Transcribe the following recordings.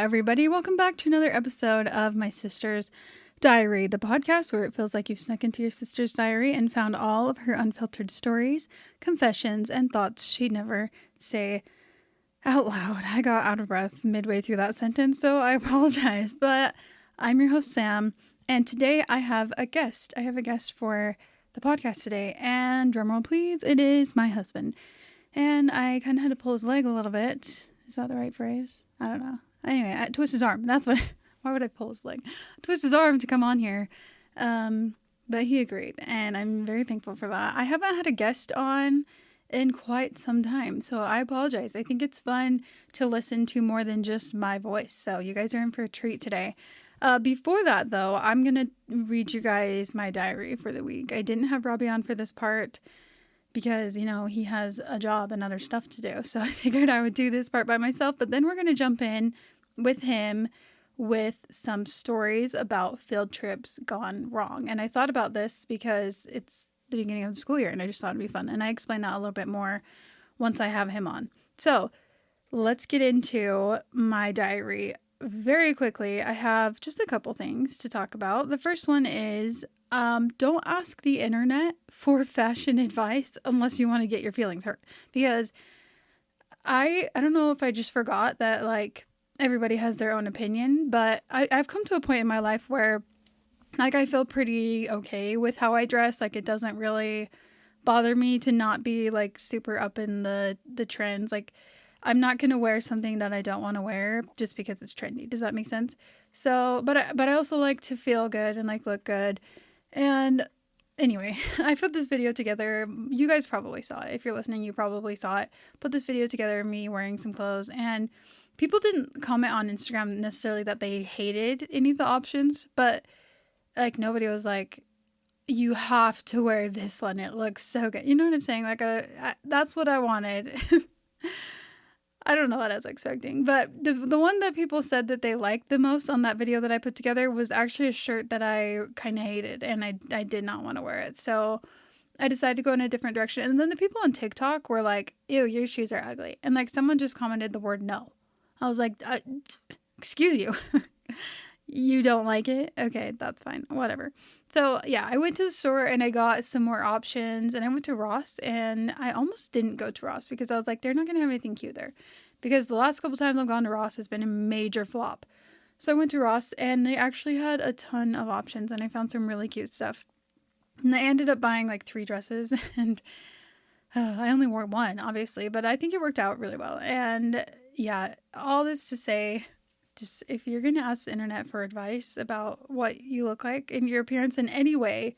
everybody. Welcome back to another episode of My Sister's Diary, the podcast where it feels like you've snuck into your sister's diary and found all of her unfiltered stories, confessions, and thoughts she'd never say out loud. I got out of breath midway through that sentence, so I apologize. But I'm your host, Sam, and today I have a guest. I have a guest for the podcast today, and drumroll please, it is my husband. And I kind of had to pull his leg a little bit. Is that the right phrase? I don't know. Anyway, I twist his arm. That's what. Why would I pull his leg? Twist his arm to come on here. But he agreed, and I'm very thankful for that. I haven't had a guest on in quite some time, so I apologize. I think it's fun to listen to more than just my voice. So you guys are in for a treat today. Before that, though, I'm going to read you guys my diary for the week. I didn't have Robby on for this part because, you know, he has a job and other stuff to do. So I figured I would do this part by myself. But then we're going to jump in with him with some stories about field trips gone wrong. And I thought about this because it's the beginning of the school year and I just thought it'd be fun. And I explain that a little bit more once I have him on. So let's get into my diary very quickly. I have just a couple things to talk about. The first one is don't ask the internet for fashion advice unless you want to get your feelings hurt. Because I don't know if I just forgot that, like, everybody has their own opinion, but I've come to a point in my life where, like, I feel pretty okay with how I dress. Like, it doesn't really bother me to not be, like, super up in the trends. Like, I'm not going to wear something that I don't want to wear just because it's trendy. Does that make sense? So, but I also like to feel good and, like, look good. And anyway, I put this video together. You guys probably saw it. If you're listening, you probably saw it. Put this video together of me wearing some clothes, and people didn't comment on Instagram necessarily that they hated any of the options, but, like, nobody was like, you have to wear this one. It looks so good. You know what I'm saying? Like, that's what I wanted. I don't know what I was expecting, but the one that people said that they liked the most on that video that I put together was actually a shirt that I kind of hated, and I did not want to wear it. So I decided to go in a different direction. And then the people on TikTok were like, ew, your shoes are ugly. And, like, someone just commented the word no. I was like, excuse you. You don't like it? Okay, that's fine. Whatever. So, yeah, I went to the store and I got some more options. And I went to Ross, and I almost didn't go to Ross because I was like, they're not going to have anything cute there. Because the last couple times I've gone to Ross has been a major flop. So I went to Ross, and they actually had a ton of options. And I found some really cute stuff. And I ended up buying, like, 3 dresses. And I only wore one, obviously. But I think it worked out really well. And yeah, all this to say, just if you're going to ask the internet for advice about what you look like and your appearance in any way,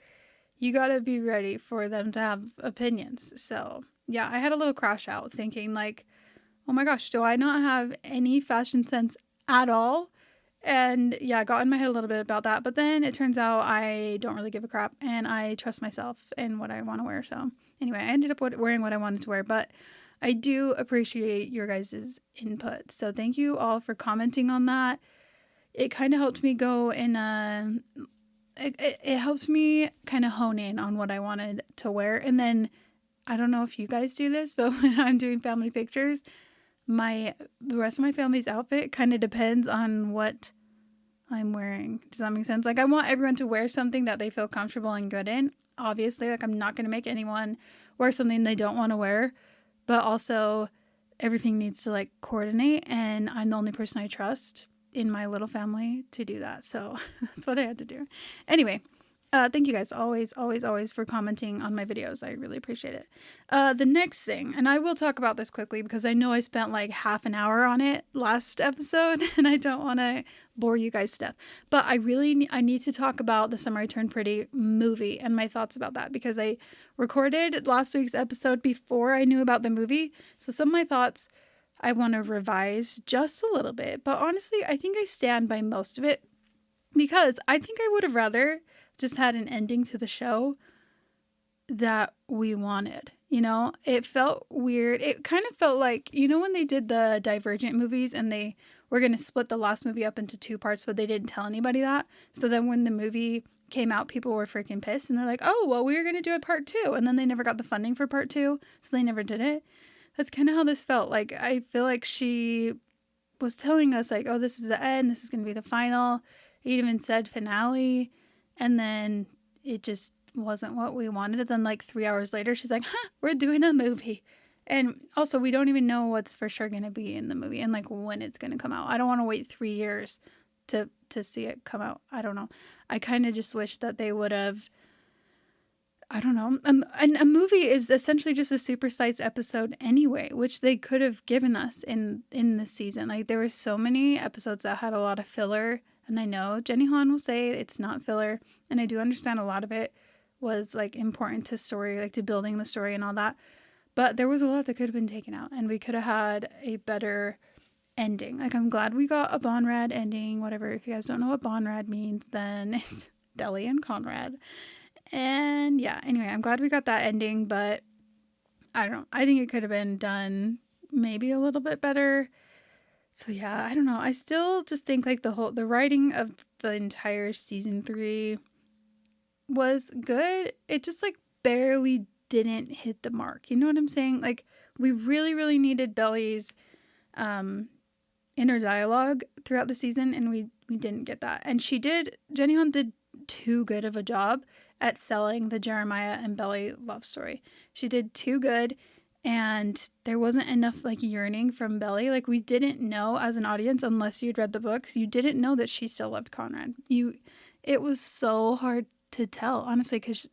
you got to be ready for them to have opinions. So, yeah, I had a little crash out thinking, like, oh my gosh, do I not have any fashion sense at all? And yeah, I got in my head a little bit about that. But then it turns out I don't really give a crap and I trust myself in what I want to wear. So anyway, I ended up wearing what I wanted to wear, but I do appreciate your guys' input. So thank you all for commenting on that. It kind of helped me go in it helps me kind of hone in on what I wanted to wear. And then I don't know if you guys do this, but when I'm doing family pictures, the rest of my family's outfit kind of depends on what I'm wearing. Does that make sense? Like, I want everyone to wear something that they feel comfortable and good in. Obviously, like, I'm not going to make anyone wear something they don't want to wear. But also, everything needs to, like, coordinate, and I'm the only person I trust in my little family to do that. So that's what I had to do. Anyway, thank you guys always for commenting on my videos. I really appreciate it. The next thing, and I will talk about this quickly because I know I spent like half an hour on it last episode, and I don't want to bore you guys to death. But I need to talk about The Summer I Turned Pretty movie and my thoughts about that because I recorded last week's episode before I knew about the movie. So some of my thoughts I want to revise just a little bit. But honestly, I think I stand by most of it because I think I would have rather just had an ending to the show that we wanted. You know, it felt weird. It kind of felt like, you know, when they did the Divergent movies and they were going to split the last movie up into 2 parts, but they didn't tell anybody that. So then when the movie came out, people were freaking pissed and they're like, oh, well, we were going to do a part 2. And then they never got the funding for part 2. So they never did it. That's kind of how this felt. Like, I feel like she was telling us like, oh, this is the end. This is going to be the final. It even said finale. And then it just wasn't what we wanted. And then like 3 hours later, she's like, we're doing a movie. And also, we don't even know what's for sure going to be in the movie and like when it's going to come out. I don't want to wait 3 years to see it come out. I don't know. I kind of just wish that they would have, I don't know. And a movie is essentially just a supersized episode anyway, which they could have given us in this season. Like there were so many episodes that had a lot of filler. And I know Jenny Han will say it's not filler. And I do understand a lot of it was like important to story, like to building the story and all that. But there was a lot that could have been taken out. And we could have had a better ending. Like I'm glad we got a Bonrad ending, whatever. If you guys don't know what Bonrad means, then it's Belly and Conrad. And yeah, anyway, I'm glad we got that ending. But I don't know. I think it could have been done maybe a little bit better. So yeah, I don't know. I still just think like the writing of the entire season 3 was good. It just like barely didn't hit the mark. You know what I'm saying? Like we really, really needed Belly's inner dialogue throughout the season, and we didn't get that. And Jenny Han did too good of a job at selling the Jeremiah and Belly love story. She did too good. And there wasn't enough like yearning from Belly. Like we didn't know as an audience, unless you'd read the books, you didn't know that she still loved Conrad. It was so hard to tell, honestly, because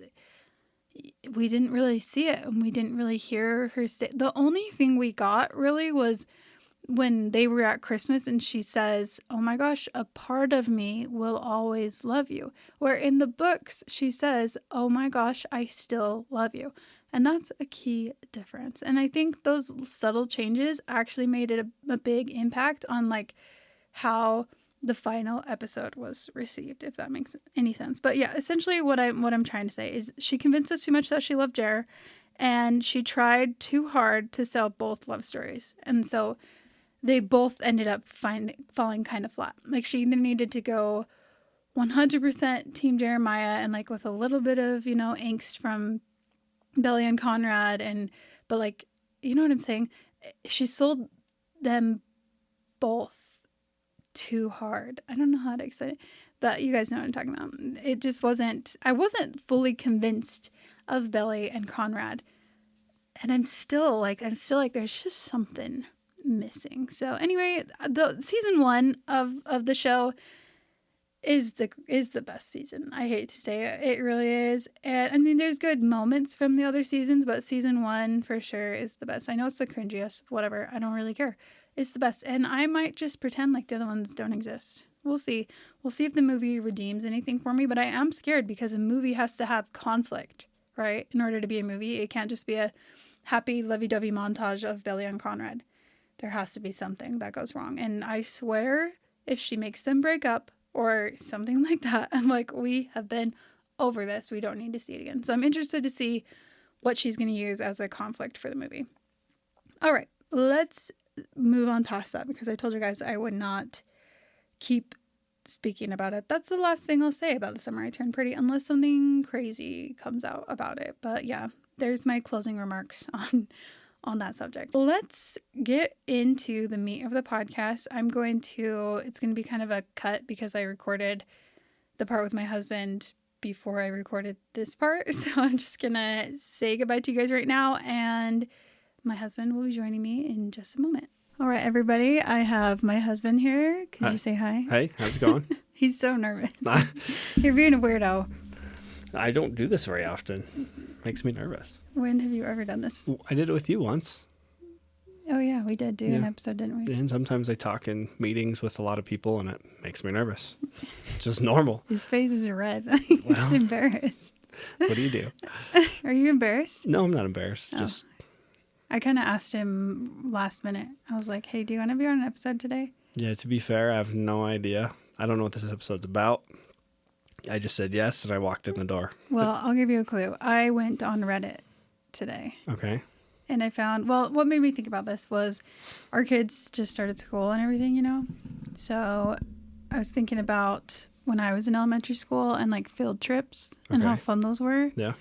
we didn't really see it and we didn't really hear her say. The only thing we got really was when they were at Christmas and she says, oh my gosh, a part of me will always love you. Where in the books she says, oh my gosh, I still love you. And that's a key difference. And I think those subtle changes actually made it a big impact on like how the final episode was received, if that makes any sense. But yeah, essentially what I'm trying to say is she convinced us too much that she loved Jer, and she tried too hard to sell both love stories. And so they both ended up falling kind of flat. Like she either needed to go 100% Team Jeremiah and like with a little bit of, angst from Belly and Conrad, but like, you know what I'm saying? She sold them both too hard. I don't know how to explain it, but you guys know what I'm talking about. It just I wasn't fully convinced of Belly and Conrad. And I'm still like, there's just something missing. So anyway, the season 1 of the show is the best season. I hate to say it. It really is. And I mean, there's good moments from the other seasons, but season 1 for sure is the best. I know it's the cringiest, whatever. I don't really care. It's the best. And I might just pretend like the other ones don't exist. We'll see. We'll see if the movie redeems anything for me, but I am scared because a movie has to have conflict, right? In order to be a movie, it can't just be a happy lovey-dovey montage of Belly and Conrad. There has to be something that goes wrong. And I swear, if she makes them break up, or something like that, I'm like, we have been over this. We don't need to see it again. So I'm interested to see what she's going to use as a conflict for the movie. All right, let's move on past that because I told you guys I would not keep speaking about it. That's the last thing I'll say about The Summer I Turned Pretty unless something crazy comes out about it. But yeah, there's my closing remarks on that subject. Let's get into the meat of the podcast. It's going to be kind of a cut because I recorded the part with my husband before I recorded this part. So I'm just going to say goodbye to you guys right now. And my husband will be joining me in just a moment. All right, everybody. I have my husband here. Could you say hi? Hey, how's it going? He's so nervous. You're being a weirdo. I don't do this very often. Makes me nervous. When have you ever done this? I did it with you once. Oh yeah, we did do an episode, didn't we? And sometimes I talk in meetings with a lot of people and it makes me nervous. Just normal. His face is red. He's embarrassed. What do you do? Are you embarrassed? No, I'm not embarrassed. Oh. I kind of asked him last minute. I was like, hey, do you want to be on an episode today? Yeah, to be fair, I have no idea. I don't know what this episode's about. I just said yes, and I walked in the door. Well, I'll give you a clue. I went on Reddit today. Okay. And I found, what made me think about this was our kids just started school and everything, So I was thinking about when I was in elementary school and like field trips and how fun those were. Yeah.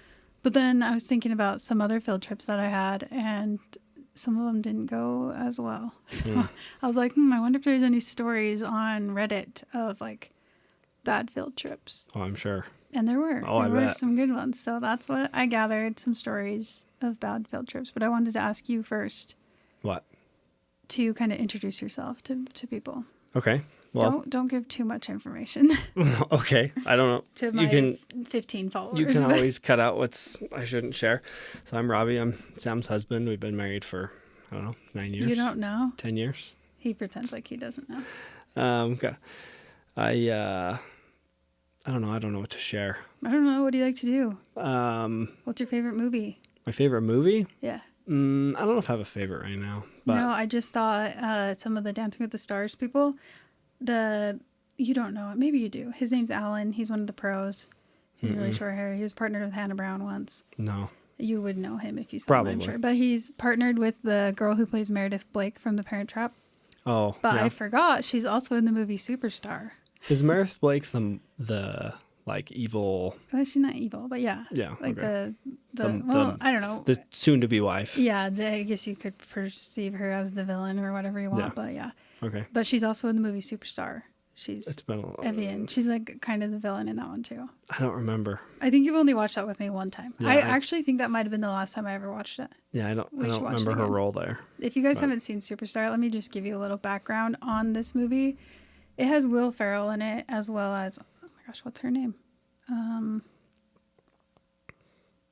But then I was thinking about some other field trips that I had and some of them didn't go as well. So I was like, I wonder if there's any stories on Reddit of like bad field trips. Oh, I'm sure. And there were. Oh, there I were bet. some good ones. So that's what I gathered, some stories of bad field trips. But I wanted to ask you first What? to kind of introduce yourself to people. Okay. Well, Don't give too much information okay. I don't know. to my 15 followers. You can always cut out what's I shouldn't share. So I'm Robby. I'm Sam's husband. We've been married for, I don't know, 9 years. You don't know? 10 years. He pretends like he doesn't know. Okay. I don't know. I don't know what to share. I don't know. What do you like to do? What's your favorite movie? My favorite movie? Yeah. I don't know if I have a favorite right now. But I just saw some of the Dancing with the Stars people. You don't know it. Maybe you do. His name's Alan. He's one of the pros. He's really short hair. He was partnered with Hannah Brown once. No. You would know him if you saw him, I'm sure. But he's partnered with the girl who plays Meredith Blake from The Parent Trap. Oh, But yeah. I forgot she's also in the movie Superstar. Is Meredith Blake the like evil? Well, she's not evil, but yeah. Yeah. Like okay. I don't know. The soon-to-be wife. Yeah, I guess you could perceive her as the villain or whatever you want, Yeah. but yeah. Okay. But she's also in the movie Superstar. She's It's been a Evian. She's like kind of the villain in that one too. I don't remember. I think you've only watched that with me one time. Yeah, I actually think that might have been the last time I ever watched it. Yeah, I don't should watch remember it her again. role there. If you guys haven't seen Superstar, let me just give you a little background on this movie. It has Will Ferrell in it, as well as, oh my gosh, what's her name?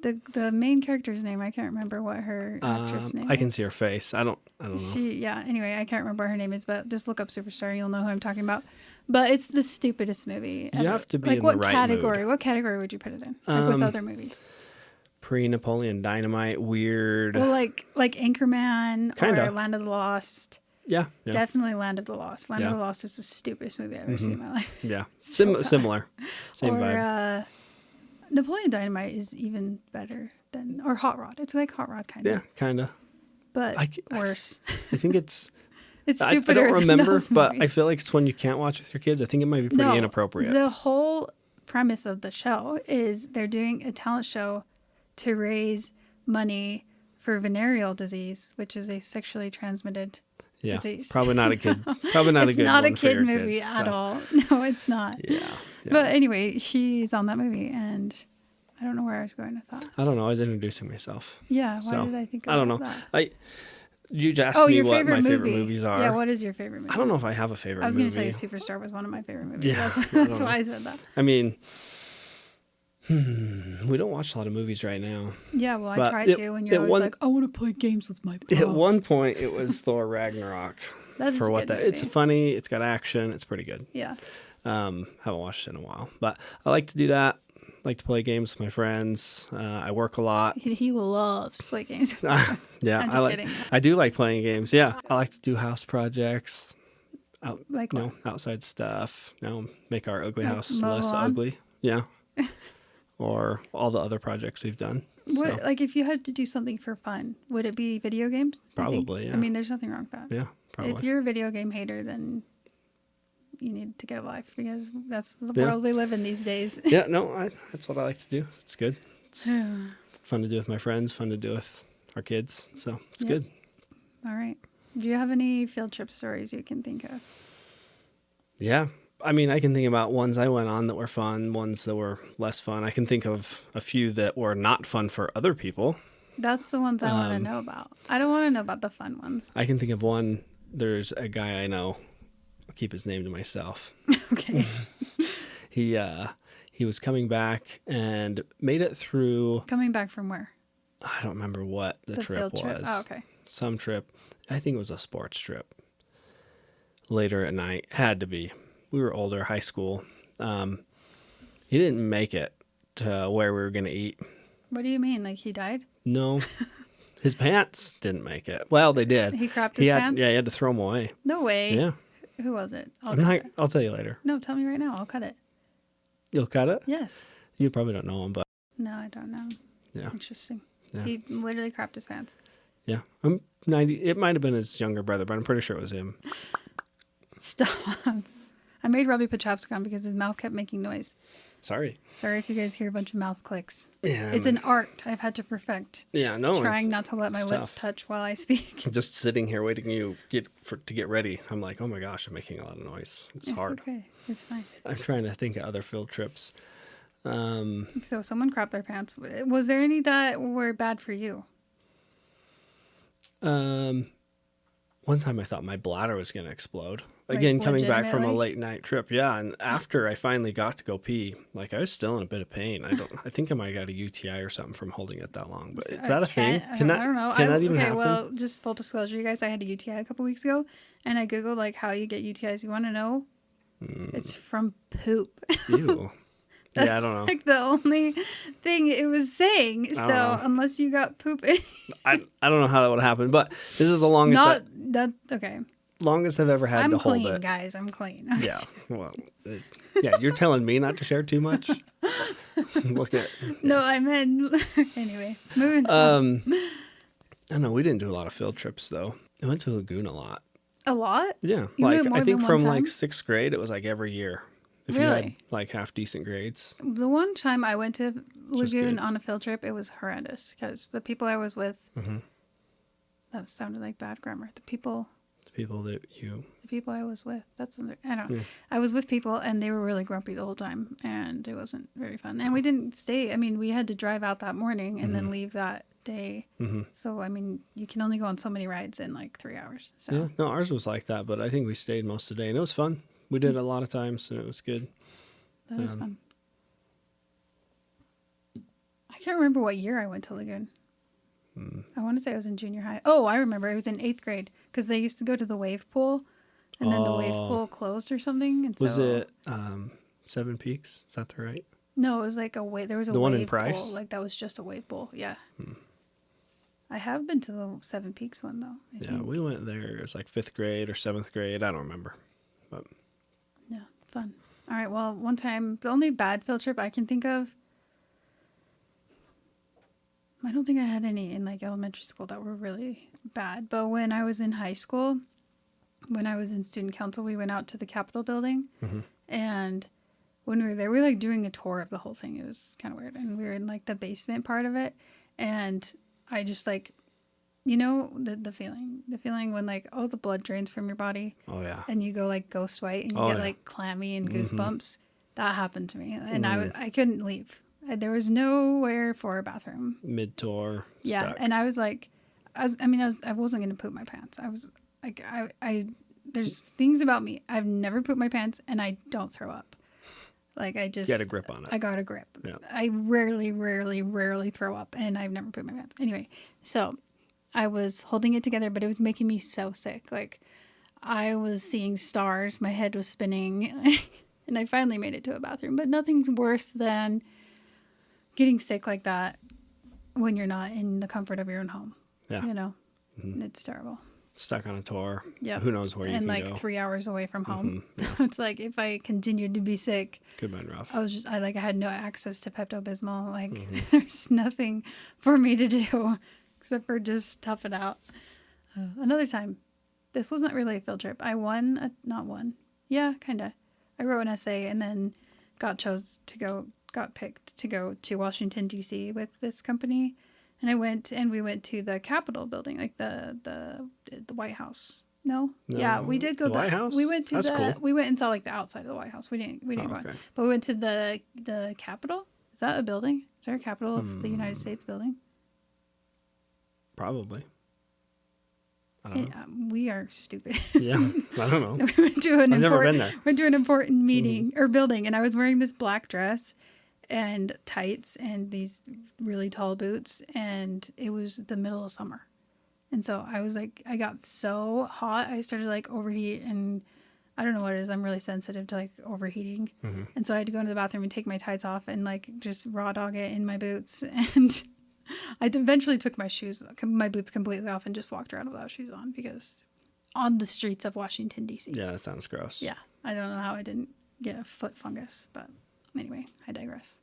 The main character's name, I can't remember what her actress name is. I can see her face. I don't know. Anyway, I can't remember what her name is, but just look up Superstar. You'll know who I'm talking about. But it's the stupidest movie ever. You have to be like, in what the right category? mood. What category would you put it in? Like with other movies? Pre-Napoleon Dynamite, weird. Well, like Anchorman Kinda. or Land of the Lost. Yeah. Definitely Land of the Lost. Land of Yeah. the Lost is the stupidest movie I've ever seen in my life. Yeah. So bad. Similar. Same or vibe. Napoleon Dynamite is even better than, or Hot Rod. It's like Hot Rod kind of. Yeah, kind of. But worse. I think it's It's I stupider don't remember, than those but I movies. feel like it's one you can't watch with your kids. I think it might be pretty inappropriate. The whole premise of the show is they're doing a talent show to raise money for venereal disease, which is a sexually transmitted disease. Probably not a kid. Probably not It's a good not a one for kid your movie kids, at so. all. No, it's not. Yeah. But anyway, she's on that movie, and I don't know where I was going with that. I don't know. I was introducing myself. Yeah, why So, did I think of I don't know. that? You just asked me your what favorite my movie. favorite movies are. Yeah, what is your favorite movie? I don't know if I have a favorite movie. I was going to tell you Superstar was one of my favorite movies. Yeah, That's why I said that. I mean, we don't watch a lot of movies right now. Yeah, well, I But try to, and you're always like, I want to play games with my pals. At one point, it was Thor Ragnarok. That is for a what good that movie. it's funny. It's got action. It's pretty good. Yeah. Haven't watched it in a while, but I like to do that. Like to play games with my friends. I work a lot. He loves to play games. Yeah, I'm just kidding. I do like playing games. Yeah, I like to do house projects. Like what? Outside stuff. Make our ugly house mow less lawn? ugly. Yeah. Or all the other projects we've done. What, So, like, if you had to do something for fun, would it be video games? Probably, yeah. I mean, there's nothing wrong with that. yeah, probably. If you're a video game hater, then you need to get a life, because that's the Yeah. world we live in these days. Yeah, no, that's what I like to do. It's good. It's fun to do with my friends, fun to do with our kids. So it's Yeah. good. All right. Do you have any field trip stories you can think of? Yeah. I mean, I can think about ones I went on that were fun, ones that were less fun. I can think of a few that were not fun for other people. That's the ones I want to know about. I don't want to know about the fun ones. I can think of one. There's a guy I know. I'll keep his name to myself. Okay. He was coming back and made it through. Coming back from where? I don't remember what the trip field was. trip. Oh, okay. Some trip. I think it was a sports trip. Later at night. Had to be. We were older, high school. He didn't make it to where we were going to eat. What do you mean? Like he died? No. His pants didn't make it. Well, they did. He crapped his pants? Yeah, he had to throw them away. No way. Yeah. Who was it? I'll tell you later. No, tell me right now. I'll cut it. You'll cut it? Yes. You probably don't know him, but No, I don't know. yeah. Interesting. Yeah. He literally crapped his pants. Yeah. I'm 90. It might have been his younger brother, but I'm pretty sure it was him. Stop. I made Robby put chapstick on because his mouth kept making noise. Sorry if you guys hear a bunch of mouth clicks. Yeah, It's an art I've had to perfect. Yeah, no. Trying not to let my lips touch while I speak. Just sitting here waiting to get ready. I'm like, oh my gosh, I'm making a lot of noise. It's hard. Okay, it's fine. I'm trying to think of other field trips. So someone crapped their pants. Was there any that were bad for you? One time I thought my bladder was going to explode. Like, Again, coming back from a legitimately? late night trip. Yeah, and after I finally got to go pee, like I was still in a bit of pain. I think I might have got a UTI or something from holding it that long. But is that a thing? I don't know. Can that even happen? Well, just full disclosure, you guys, I had a UTI a couple weeks ago, and I googled like how you get UTIs. You want to know? It's from poop. Ew. That's Yeah, I don't know. like the only thing it was saying. So know. unless you got poop in, I don't know how that would happen, but this is the longest okay. longest I've ever had I'm to hold clean, it. guys. I'm clean. Yeah. Well, yeah, you're telling me not to share too much. Look at. No, I meant anyway. Moving on. I don't know. We didn't do a lot of field trips though. I went to Lagoon a lot. A lot? Yeah, You like went more I think than from one like time? 6th grade, it was like every year. If you had Really? like half decent grades. The one time I went to Lagoon good. on a field trip, it was horrendous because the people I was with. Mm-hmm. That sounded like bad grammar. The people The people I was with. I don't know. Yeah. I was with people and they were really grumpy the whole time and it wasn't very fun. And we didn't stay. I mean, we had to drive out that morning and then leave that day. Mm-hmm. So, I mean, you can only go on so many rides in like 3 hours. So, Yeah, no, ours was like that, but I think we stayed most of the day and it was fun. We did it a lot of times and it was good. that was fun. I can't remember what year I went to Lagoon. I want to say I was in junior high. Oh, I remember. It was in 8th grade because they used to go to the wave pool and then the wave pool closed or something. And Was so, it Seven Peaks? Is that the right? No, it was like a wave. There was a The one wave in Price? pool. Like that was just a wave pool. Yeah. I have been to the Seven Peaks one though. I think. We went there. It was like 5th grade or 7th grade. I don't remember. But Yeah, fun. All right. Well, one time, the only bad field trip I can think of. I don't think I had any in like elementary school that were really bad. But when I was in high school, when I was in student council, we went out to the Capitol building, and when we were there, we were like doing a tour of the whole thing. It was kind of weird, and we were in like the basement part of it, and I just like, you know, the feeling when like all the blood drains from your body, oh yeah. and you go like ghost white, and you get like clammy and goosebumps. That happened to me, and I couldn't leave. There was nowhere for a bathroom. Mid tour. Yeah, stuck. and I wasn't gonna poop my pants. I was like, there's things about me. I've never pooped my pants, and I don't throw up. Like I just You got a grip on it. I got a grip. Yeah. I rarely throw up, and I've never pooped my pants. Anyway, so I was holding it together, but it was making me so sick. Like I was seeing stars. My head was spinning, and I finally made it to a bathroom. But nothing's worse than getting sick like that when you're not in the comfort of your own home. Yeah. You know, it's terrible. Stuck on a tour. Yeah. Who knows where you and can like go. 3 hours away from home. It's like if I continued to be sick, Could have been rough. I had no access to Pepto-Bismol. Like there's nothing for me to do except for just tough it out. Another time, this wasn't really a field trip. Not one. Yeah, kind of. I wrote an essay and then got picked to go to Washington, D.C. with this company. And we went to the Capitol building, like the White House. No? Yeah, we did go the White House? We went to That's cool. we went and saw like the outside of the White House. We didn't go in. Okay. But we went to the Capitol. Is that a building? Is there a Capitol of the United States building? Probably. I don't know. We are stupid. Yeah, I don't know. We went to an important meeting or building, and I was wearing this black dress and tights and these really tall boots, and it was the middle of summer. And so I was like, I got so hot, I started like overheat, and I don't know what it is. I'm really sensitive to like overheating. And so I had to go into the bathroom and take my tights off and like just raw dog it in my boots. And I eventually took my boots completely off and just walked around without shoes on because on the streets of Washington, D.C. Yeah, that sounds gross. Yeah. I don't know how I didn't get a foot fungus, but anyway, I digress.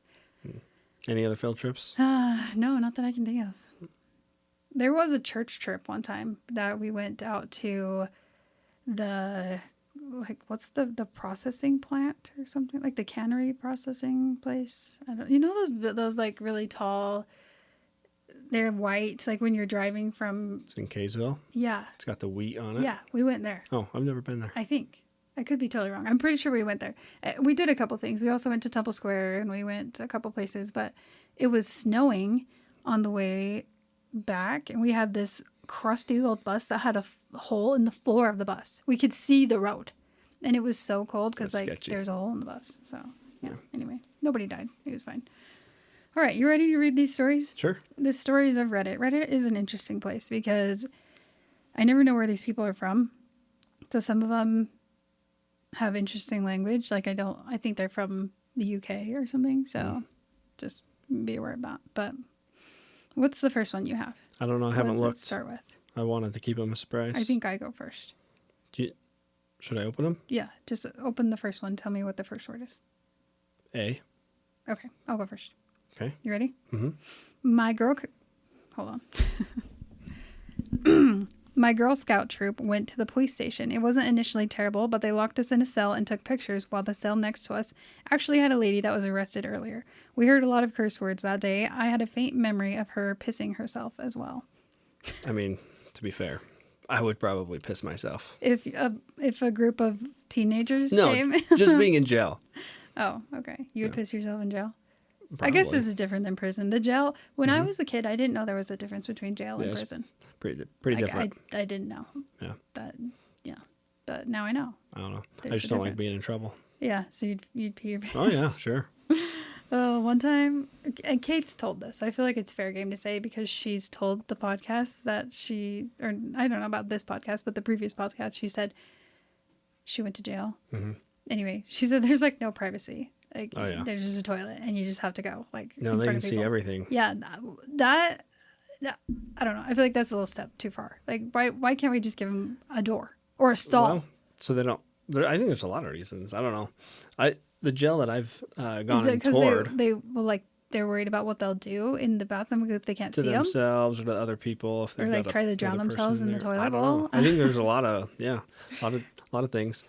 Any other field trips? No, not that I can think of. There was a church trip one time that we went out to the like what's the processing plant or something, like the cannery processing place. I don't, you know, those like really tall. They're white, like when you're driving from. It's in Kaysville. Yeah. It's got the wheat on it. Yeah, we went there. Oh, I've never been there. I think. I could be totally wrong. I'm pretty sure we went there. We did a couple things. We also went to Temple Square and we went to a couple places, but it was snowing on the way back, and we had this crusty old bus that had a hole in the floor of the bus. We could see the road, and it was so cold because like sketchy. there's a hole in the bus. So yeah. Anyway, nobody died. It was fine. All right, you ready to read these stories? Sure. The stories of Reddit. Reddit is an interesting place because I never know where these people are from. So some of them have interesting language. Like I think they're from the UK or something. So just be aware of that. But what's the first one you have? I don't know. I haven't looked. Start with. I wanted to keep them a surprise. I think I go first. Should I open them? Yeah, just open the first one. Tell me what the first word is. A. Okay, I'll go first. Okay. You ready? Mm-hmm. Hold on. My Girl Scout troop went to the police station. It wasn't initially terrible, but they locked us in a cell and took pictures while the cell next to us actually had a lady that was arrested earlier. We heard a lot of curse words that day. I had a faint memory of her pissing herself as well. I mean, to be fair, I would probably piss myself. If a group of teenagers came? Just being in jail. Oh, okay. You would piss yourself in jail? Probably. I guess this is different than prison. The jail, when I was a kid, I didn't know there was a difference between jail and prison. Pretty different. I didn't know. Yeah. But now I know. I don't know. There's I just don't like being in trouble. Yeah, so you'd pee your pants. Oh yeah, sure. One time, and Kate's told this. I feel like it's fair game to say because she's told the podcast that or I don't know about this podcast, but the previous podcast, she said she went to jail. Mm-hmm. Anyway, she said there's like no privacy. Like there's just a toilet and you just have to go. Like no, they can see everything. Yeah, that I don't know. I feel like that's a little step too far. Like why can't we just give them a door or a stall? Well, so they don't. I think there's a lot of reasons. I don't know. The jail that I've gone and toured. They will like they're worried about what they'll do in the bathroom if they can't see them. To themselves or to other people. If or like try to drown themselves in the toilet bowl. I think there's a lot of things.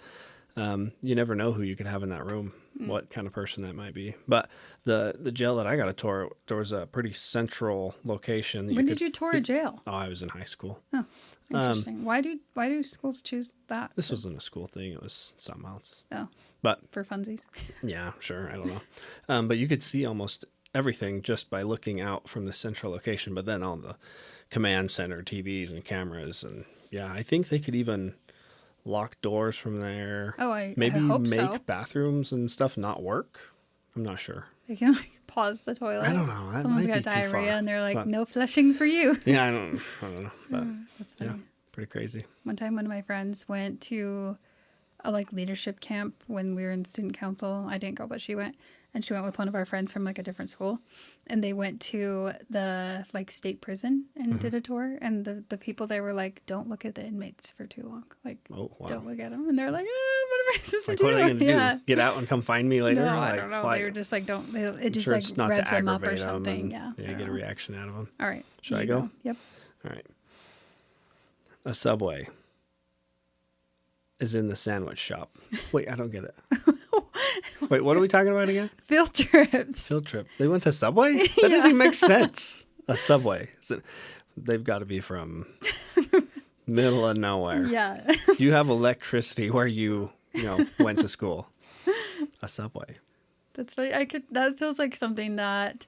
You never know who you could have in that room, what kind of person that might be. But the jail that I got to tour, there was a pretty central location. When did you tour a jail? Oh, I was in high school. Oh, interesting. Why do schools choose that? This wasn't a school thing. It was something else. Oh, but for funsies. Yeah, sure. I don't know. But you could see almost everything just by looking out from the central location. But then all the command center TVs and cameras, and I think they could even lock doors from there. Oh, I maybe hope make so. Bathrooms and stuff not work. I'm not sure. They can like pause the toilet. I don't know. That Someone's might got be too far. diarrhea and they're like, no flushing for you. Yeah, I don't know. But that's funny. Yeah, pretty crazy. One time, one of my friends went to a like leadership camp when we were in student council. I didn't go, but she went. And she went with one of our friends from like a different school, and they went to the like state prison and did a tour. And the people there were like, "Don't look at the inmates for too long. Like, don't look at them." And they're like, "What am I supposed to do? What are they gonna do? Get out and come find me later?" No, like, I don't know. Why? They were just like, "Don't." It just sure like revs them up or something. Yeah, get a reaction out of them. All right, should I go? Yep. All right. A Subway is in the sandwich shop. Wait, I don't get it. Wait, what are we talking about again? Field trips. Field trip. They went to Subway? That doesn't even make sense. A Subway. They've got to be from middle of nowhere. Yeah. You have electricity where you went to school. A Subway. That's funny. That feels like something that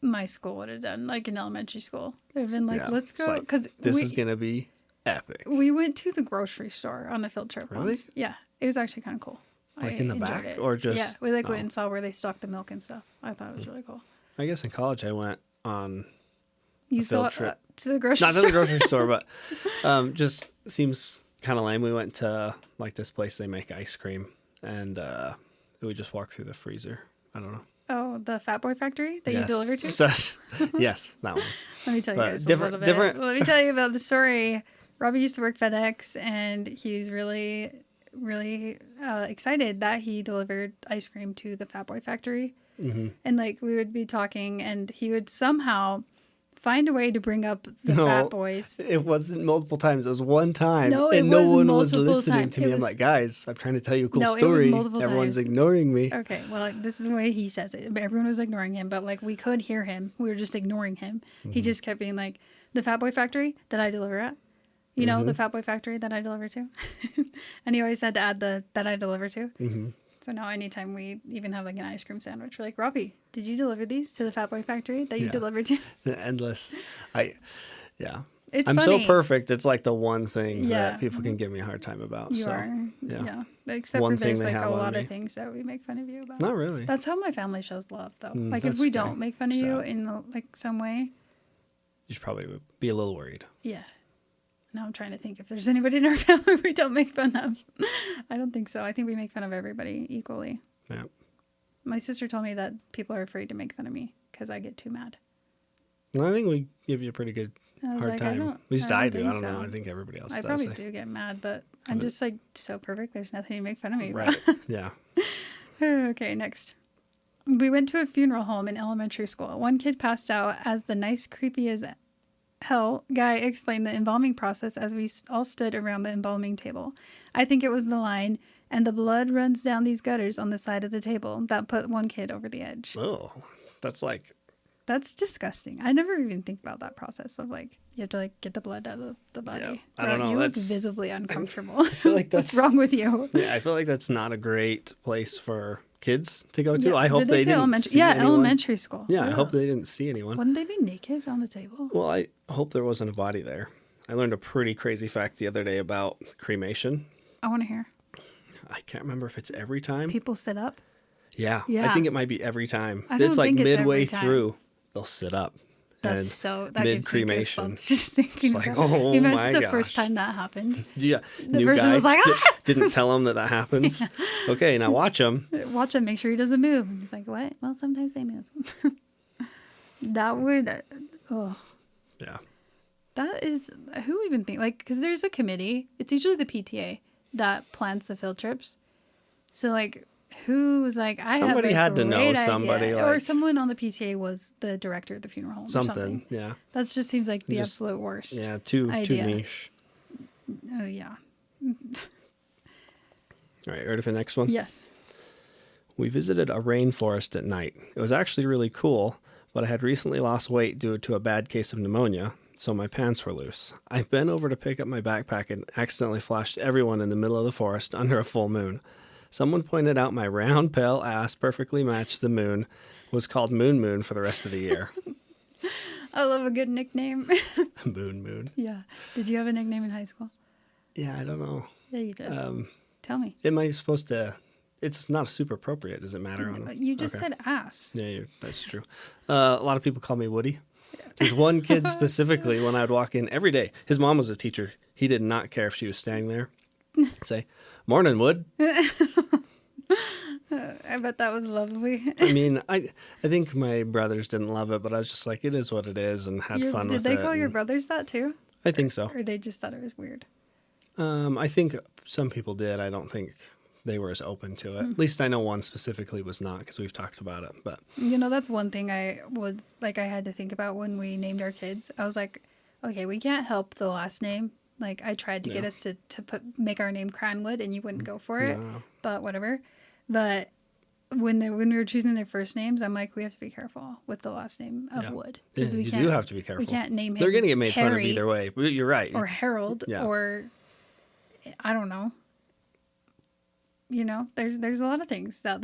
my school would have done, like in elementary school. They've been like, let's go. Because this is going to be epic. We went to the grocery store on a field trip Really? once. Yeah. It was actually kind of cool. Like in the back or just... Yeah, we went and saw where they stock the milk and stuff. I thought it was really cool. I guess in college I went on a field trip. To the grocery store? Not to the grocery store, but just seems kind of lame. We went to like this place they make ice cream and we just walked through the freezer. I don't know. Oh, the Fat Boy Factory that you delivered to? Yes, that one. Let me tell you guys a little bit. Let me tell you about the story. Robby used to work FedEx and he's really excited that he delivered ice cream to the Fat Boy Factory. Mm-hmm. And like we would be talking and he would somehow find a way to bring up the No, fat boys. It wasn't multiple times. It was one time. No, and it no was one was multiple listening times. to me. I'm like, guys, I'm trying to tell you a cool No, it was story. multiple Everyone's times. ignoring me. Okay, well, this is the way he says it. Everyone was ignoring him, but like we could hear him. We were just ignoring him. He just kept being like, the Fat Boy Factory that I deliver at. You know, the Fat Boy Factory that I deliver to. And he always had to add the that I deliver to. Mm-hmm. So now anytime we even have like an ice cream sandwich, we're like, Robby, did you deliver these to the Fat Boy Factory that you delivered to? Endless. Yeah. It's I'm funny. so perfect. It's like the one thing Yeah. that people can give me a hard time about. You so, are. Yeah. Yeah. Except One for thing there's they like have a on lot me. of things that we make fun of you about. Not really. That's how my family shows love, though. Like if that's we fair. don't make fun of you So- in like some way, You should probably be a little worried. yeah. Now I'm trying to think if there's anybody in our family we don't make fun of. I don't think so. I think we make fun of everybody equally. Yeah. My sister told me that people are afraid to make fun of me because I get too mad. Well, I think we give you a pretty good I was hard like, time. I don't, At least I I don't do. I think don't know. so. I think everybody else I does. probably do get mad, but I'm But- just like so perfect. There's nothing to make fun of me Right. about. Yeah. Okay, next. We went to a funeral home in elementary school. One kid passed out as the nice, creepy as hell guy explained the embalming process as we all stood around the embalming table. I think it was the line, and the blood runs down these gutters on the side of the table, that put one kid over the edge. Oh, that's like, That's disgusting. I never even think about that process of like, you have to like get the blood out of the body. Yeah, I don't know, You look that's- visibly uncomfortable. I feel like What's that's- wrong with you? yeah, I feel like that's not a great place for kids to go to. Yeah, I hope did they say didn't elementary? see Yeah, anyone. elementary school. Yeah, I hope they didn't see anyone. Wouldn't they be naked on the table? Well, I hope there wasn't a body there. I learned a pretty crazy fact the other day about cremation. I want to hear. I can't remember if it's every time. People sit up. Yeah, Yeah. I think it might be every time. I don't It's like think it's midway every time. through, they'll sit up. That's and so. That mid gives me cremation. goosebumps just thinking It's like, about it. oh Imagine my the gosh. first time that happened. Yeah, The new person guy was like, "Ah!" didn't tell him that happens. Okay, now watch him. Watch him, make sure he doesn't move. And he's like, what? Well, sometimes they move. That would. Oh, Yeah, that is. Who even think like? Because there's a committee. It's usually the PTA that plans the field trips. So like, who was like, I Somebody have a had to know great somebody, idea. Or like- someone on the PTA was the director of the funeral home. Or something. something. Yeah, That just seems like the Just- absolute worst. yeah, too idea. niche. Oh yeah. All right, ready for the next one? Yes. We visited a rainforest at night. It was actually really cool, but I had recently lost weight due to a bad case of pneumonia, so my pants were loose. I bent over to pick up my backpack and accidentally flashed everyone in the middle of the forest under a full moon. Someone pointed out my round, pale ass perfectly matched the moon, was called Moon Moon for the rest of the year. I love a good nickname. Moon Moon. Yeah. Did you have a nickname in high school? Yeah, I don't know. Yeah, you did. Tell me. Am I supposed to... It's not super appropriate. Does it matter? You just Okay. said ass. Yeah, that's true. A lot of people call me Woody. There's one kid specifically when I would walk in every day. His mom was a teacher. He did not care if she was standing there. Say, "Morning, Wood." I bet that was lovely. I mean, I think my brothers didn't love it, but I was just like, it is what it is, and had fun Did with they it. call your and brothers that too? I think so. Or they just thought it was weird? I think some people did. I don't think they were as open to it. At least I know one specifically was not, because we've talked about it. But You know, that's one thing I was like, I had to think about when we named our kids. I was like, okay, we can't help the last name. Like, I tried to get us to make our name Cranwood, and you wouldn't go for it. No. But whatever. But when we were choosing their first names, I'm like, we have to be careful with the last name of Wood, because Yeah, we you can't. do have to be careful. We can't name him. They're going to get made fun of Harry either way. But you're right. or Harold Yeah. or I don't know. You know, there's a lot of things that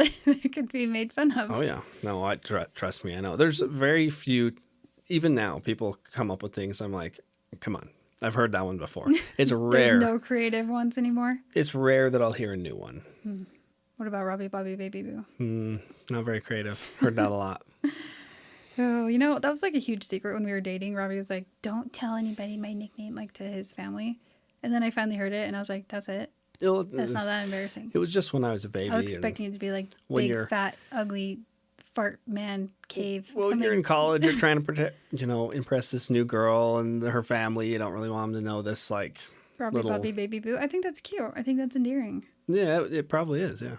could be made fun of. Oh yeah, no, trust me, I know. There's very few, even now, people come up with things. I'm like, come on, I've heard that one before. It's rare. There's no creative ones anymore. It's rare that I'll hear a new one. What about Robby, Bobby, Baby Boo? Not very creative. Heard that a lot. Oh, you know, that was like a huge secret when we were dating. Robbie was like, don't tell anybody my nickname, like to his family. And then I finally heard it, and I was like, that's it. That's not that embarrassing. It was just when I was a baby. I was expecting it to be like when big, you're- fat, ugly, fart man cave. Well, something. you're in college. You're trying to impress this new girl and her family. You don't really want them to know this, like, Robby, little... Bobby, Baby Boo. I think that's cute. I think that's endearing. Yeah, it probably is, yeah.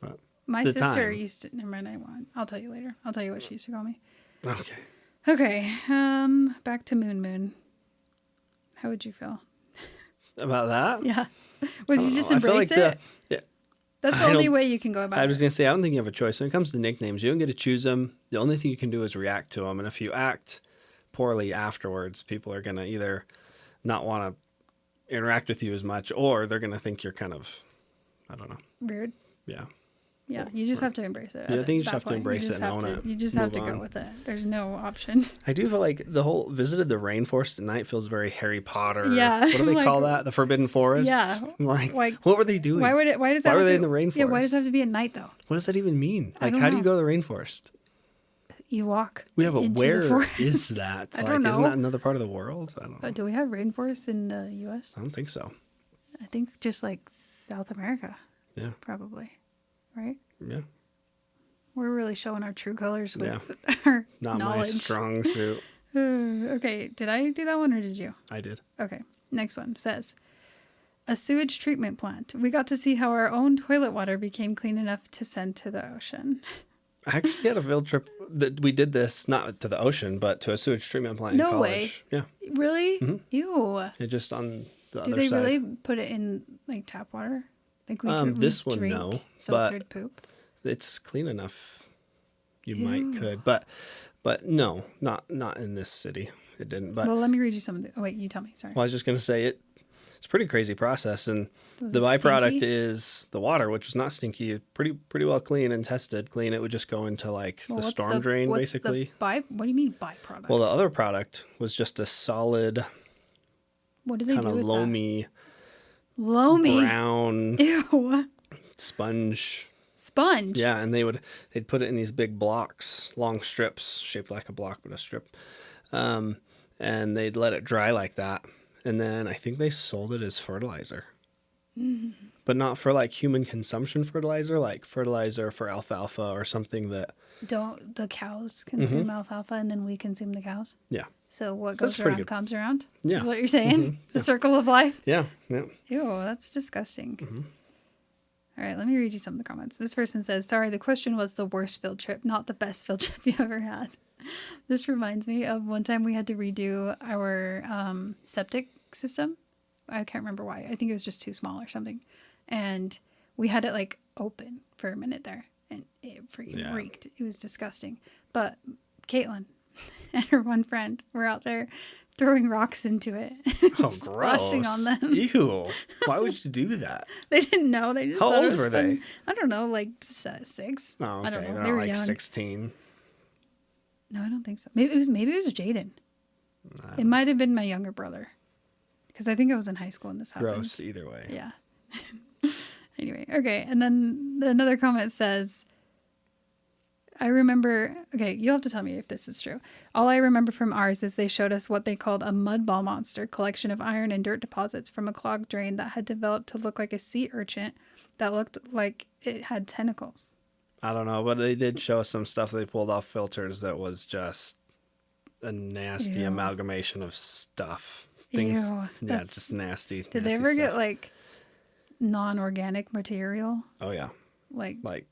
But My the sister time. used to. Never mind. I'll tell you later. I'll tell you what she used to call me. Okay. Okay. Back to Moon. How would you feel? About that? Yeah. Would you just I feel embrace like it? yeah, That's the I only don't- way you can go about I was it. going to say, I don't think you have a choice. When it comes to nicknames, you don't get to choose them. The only thing you can do is react to them. And if you act poorly afterwards, people are going to either not want to interact with you as much, or they're going to think you're kind of, I don't know. Weird. Yeah. Yeah, you just have to embrace it. Yeah, I at think you just that have to point. embrace it and own it. You just have Move to go on. with it. There's no option. I do feel like the whole visited the rainforest at night feels very Harry Potter. Yeah, What do they like- call that? The Forbidden Forest? Yeah, Like, like, what were they doing? Why would it? Why does that? Why have were they to- in the rainforest? Yeah, why does it have to be at night though? What does that even mean? I Like, don't how do you know. go to the rainforest? You walk. Yeah, but into where the forest. is that? I Like, don't isn't know. that another part of the world? I don't know. Do we have rainforests in the U.S.? I don't think so. I think just like South America, Yeah. probably. Right? Yeah. We're really showing our true colors with Yeah. our Not my knowledge. strong suit. Okay, did I do that one or did you? I did. Okay, next one says a sewage treatment plant. We got to see how our own toilet water became clean enough to send to the ocean. I actually had a field trip that we did this, not to the ocean, but to a sewage treatment plant No in way. college. Yeah. Really? Mhm. Ew. It just on the Do other they side. really put it in like tap water? Like we This we one, drink no, filtered poop. It's clean enough. You Ew. might could, but no, not in this city. It didn't. But Well, let me read you something. Oh wait, you tell me. Sorry. I was just gonna say it's a pretty crazy process, and Was the it byproduct stinky? is the water, which was not stinky, pretty well clean and tested clean. It would just go into like Well, the what's storm drain, what's basically. What do you mean byproduct? Well, the other product was just a solid, what do they kind do of with loamy, that? Loamy. brown Ew. sponge. Sponge. Yeah, and they'd put it in these big blocks, long strips shaped like a block, but a strip, and they'd let it dry like that, and then I think they sold it as fertilizer, but not for like human consumption fertilizer, like fertilizer for alfalfa or something that. Don't the cows consume alfalfa and then we consume the cows? Yeah, So what That's goes pretty around good. comes around? Yeah. Is what you're saying? The circle of life? yeah. Ew, that's disgusting. Mm-hmm. All right, let me read you some of the comments. This person says, sorry, the question was the worst field trip, not the best field trip you ever had. This reminds me of one time we had to redo our septic system. I can't remember why. I think it was just too small or something. And we had it like open for a minute there. And it freaking reeked. It was disgusting. But Caitlin and her one friend were out there throwing rocks into it. Oh, Splashing gross! on them. Ew! Why would you do that? They didn't know. They just How thought it old was were fun. they? I don't know, like 6. Oh, okay. I don't know. They're They not were like young. 16. No, I don't think so. Maybe it was Jaden. It might have been my younger brother, because I think I was in high school when this happened. Gross. Either way. Yeah. Anyway, okay. And then another comment says, I remember, okay, you'll have to tell me if this is true. All I remember from ours is they showed us what they called a mud ball monster, collection of iron and dirt deposits from a clogged drain that had developed to look like a sea urchin that looked like it had tentacles. I don't know, but they did show us some stuff they pulled off filters that was just a nasty Ew. amalgamation of stuff. Things, Ew, yeah, that's- just nasty. Did they nasty ever get stuff. like non-organic material? Oh yeah, Like what?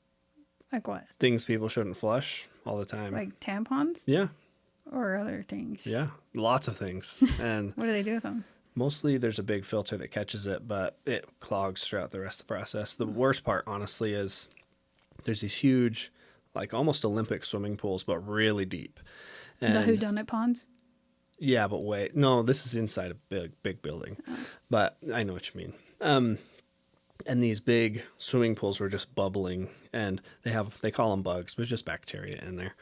things people shouldn't flush all the time. Like tampons yeah, or other things? yeah, lots of things, and What do they do with them? mostly there's a big filter that catches it, but it clogs throughout the rest of the process. The worst part, honestly, is there's these huge, like almost Olympic swimming pools, but really deep. And The whodunit ponds? yeah, but wait, no, this is inside a big building, but I know what you mean. And these big swimming pools were just bubbling, and they call them bugs, but it's just bacteria in there,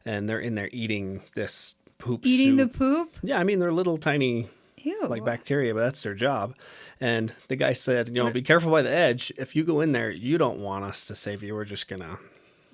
and they're in there eating this poop. Eating soup. the poop? Yeah, I mean they're little tiny Ew. like bacteria, but that's their job. And the guy said, be careful by the edge. If you go in there, you don't want us to save you. We're just gonna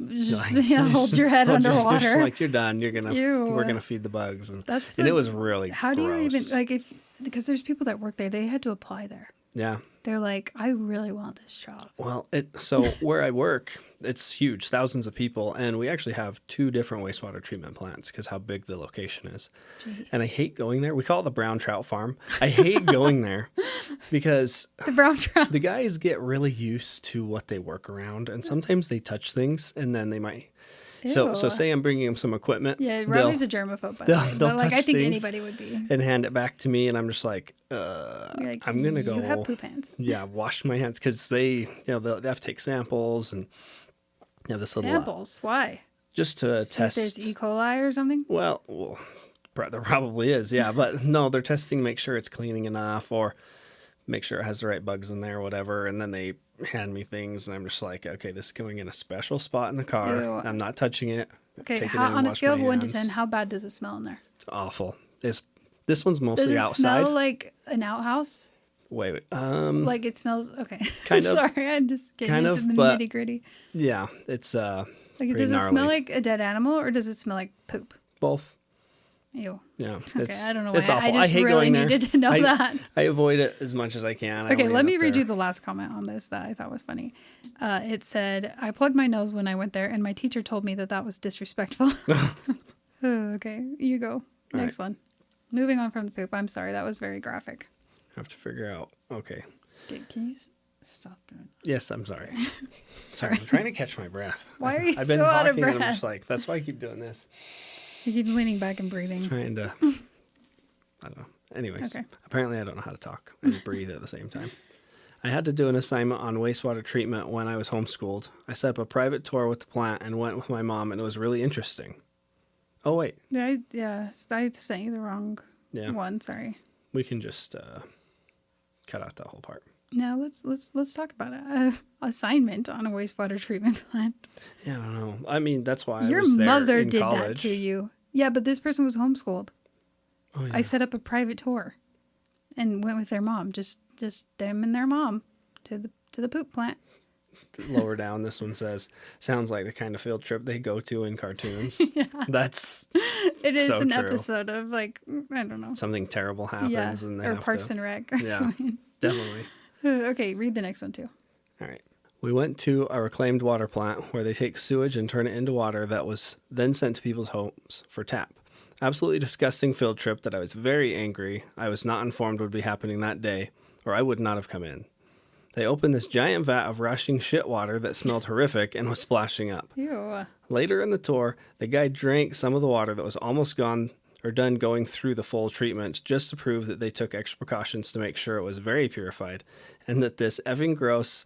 Just, hold your head just underwater. like you're done. We're Ew. gonna feed the bugs, and That's and the- it was really How do you gross. even, like, because there's people that work there, they had to apply there. Yeah. They're like, I really want this job. Well, so where I work, it's huge, thousands of people, and we actually have 2 different wastewater treatment plants because how big the location is. Jeez. And I hate going there. We call it the brown trout farm. I hate going there because The brown trout. the guys get really used to what they work around, and sometimes they touch things, and then they might, So Ew. say I'm bringing them some equipment. Yeah, they'll- Robbie's a germaphobe, by the they'll- way. they'll But like, I touch think things. anybody would be. And hand it back to me, and I'm just like, You're like, I'm gonna go. You have poop hands. Yeah, wash my hands because they have to take samples and this little Samples? Why? just to See if test. there's E. coli or something? Well, there probably is, yeah, but no, they're testing to make sure it's cleaning enough or make sure it has the right bugs in there, or whatever. And then they hand me things, and I'm just like, okay, this is going in a special spot in the car. Ew. I'm not touching it. Okay, Take it how, in, on a wash scale my of 1 to hands. 10, how bad does it smell in there? Awful. This one's Does mostly it outside. smell like an outhouse? Wait. Like it smells, okay. Kind of. Sorry, I'm just getting Kind into of, the but- nitty gritty. Yeah, it's Like, pretty does it gnarly. smell like a dead animal or does it smell like poop? both. Ew. Yeah. Okay, I don't know why. It's awful. I just hate really going there. needed to know that. I avoid it as much as I can. I Okay, don't let end me up read there. you the last comment on this that I thought was funny. It said, I plugged my nose when I went there, and my teacher told me that was disrespectful. Oh, okay, you go. All Next one. Moving on from the poop. I'm sorry, that was very graphic. I have to figure out. Okay. Can you stop doing that? Yes, I'm sorry. Sorry, I'm trying to catch my breath. Why are you I've been so out of talking and I'm breath? just like, that's why I keep doing this. You keep leaning back and breathing. Trying to, I don't know. Anyways, Okay. apparently I don't know how to talk and breathe at the same time. I had to do an assignment on wastewater treatment when I was homeschooled. I set up a private tour with the plant and went with my mom, and it was really interesting. Oh, wait. Yeah, I sent you the wrong Yeah. one. Sorry. We can just cut out that whole part. No, let's talk about it. Assignment on a wastewater treatment plant. Yeah, I don't know. I mean, that's why Your I was there mother in did that college. to you. Yeah, but this person was homeschooled. Oh, yeah. I set up a private tour and went with their mom, just them and their mom to the poop plant. Lower down, this one says, sounds like the kind of field trip they go to in cartoons. That's It is so an true. episode of like, I don't know. Something terrible happens Yeah, and they or have Parks to. and Rec. Yeah, definitely. Okay, read the next one too. All right. We went to a reclaimed water plant where they take sewage and turn it into water that was then sent to people's homes for tap. Absolutely disgusting field trip that I was very angry I was not informed would be happening that day, or I would not have come in. They opened this giant vat of rushing shit water that smelled horrific and was splashing up. Ew. Later in the tour, the guy drank some of the water that was almost gone or done going through the full treatment just to prove that they took extra precautions to make sure it was very purified and that this effing gross,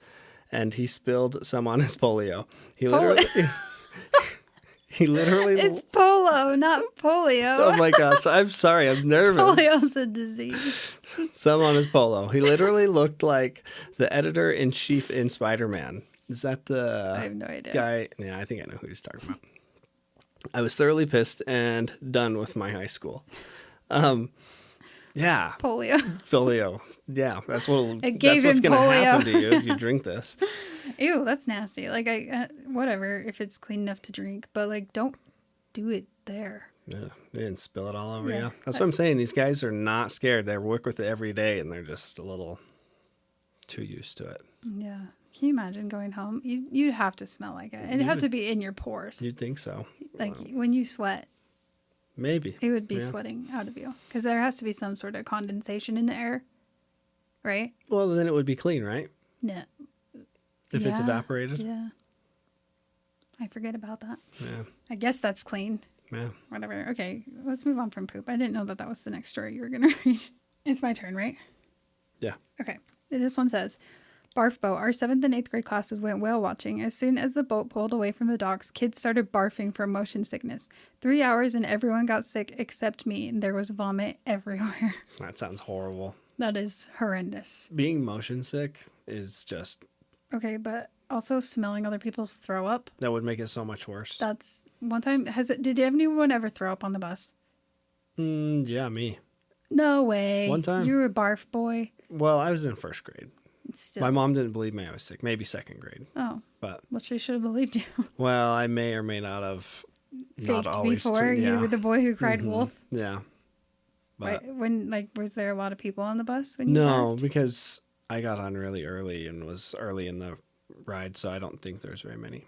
and he spilled some on his polio. He literally It's polo, not polio. Oh my gosh, I'm sorry, I'm nervous. Polio's a disease. Some on his polo. He literally looked like the editor-in-chief in Spider-Man. Is that the I have no idea. guy? Yeah, I think I know who he's talking about. I was thoroughly pissed and done with my high school. Yeah, Polio. polio. Yeah, that's It that's gave what's him going to polio. happen to you if you drink this. Ew, that's nasty. Like, whatever, if it's clean enough to drink, but like, don't do it there. Yeah, they didn't spill it all over Yeah. you. That's what I'm saying. These guys are not scared. They work with it every day, and they're just a little too used to it. Yeah. Can you imagine going home? You'd have to smell like it. It'd have to be in your pores. You'd think so. Like, when you sweat, Maybe. it would be Yeah. sweating out of you. Because there has to be some sort of condensation in the air. Right? Well, then it would be clean, right? No. If it's Yeah, evaporated. Yeah. I forget about that. Yeah. I guess that's clean. Yeah. Whatever. Okay, let's move on from poop. I didn't know that was the next story you were going to read. It's my turn, right? Yeah. Okay. This one says, Barf boat. Our 7th and 8th grade classes went whale watching. As soon as the boat pulled away from the docks, kids started barfing from motion sickness. 3 hours and everyone got sick except me, and there was vomit everywhere. That sounds horrible. That is horrendous. Being motion sick is just, Okay, but also smelling other people's throw up. that would make it so much worse. That's one time. Did anyone ever throw up on the bus? Yeah, me. No way. One time. You were a barf boy. Well, I was in first grade. Still. My mom didn't believe me I was sick. Maybe second grade. Oh, But, well, she should have believed you. well, I may or may not have not Faked always. before. yeah. You were the boy who cried Mhm. wolf. Yeah. But Was there a lot of people on the bus when you no, barfed? because I got on really early and was early in the ride, so I don't think there's very many.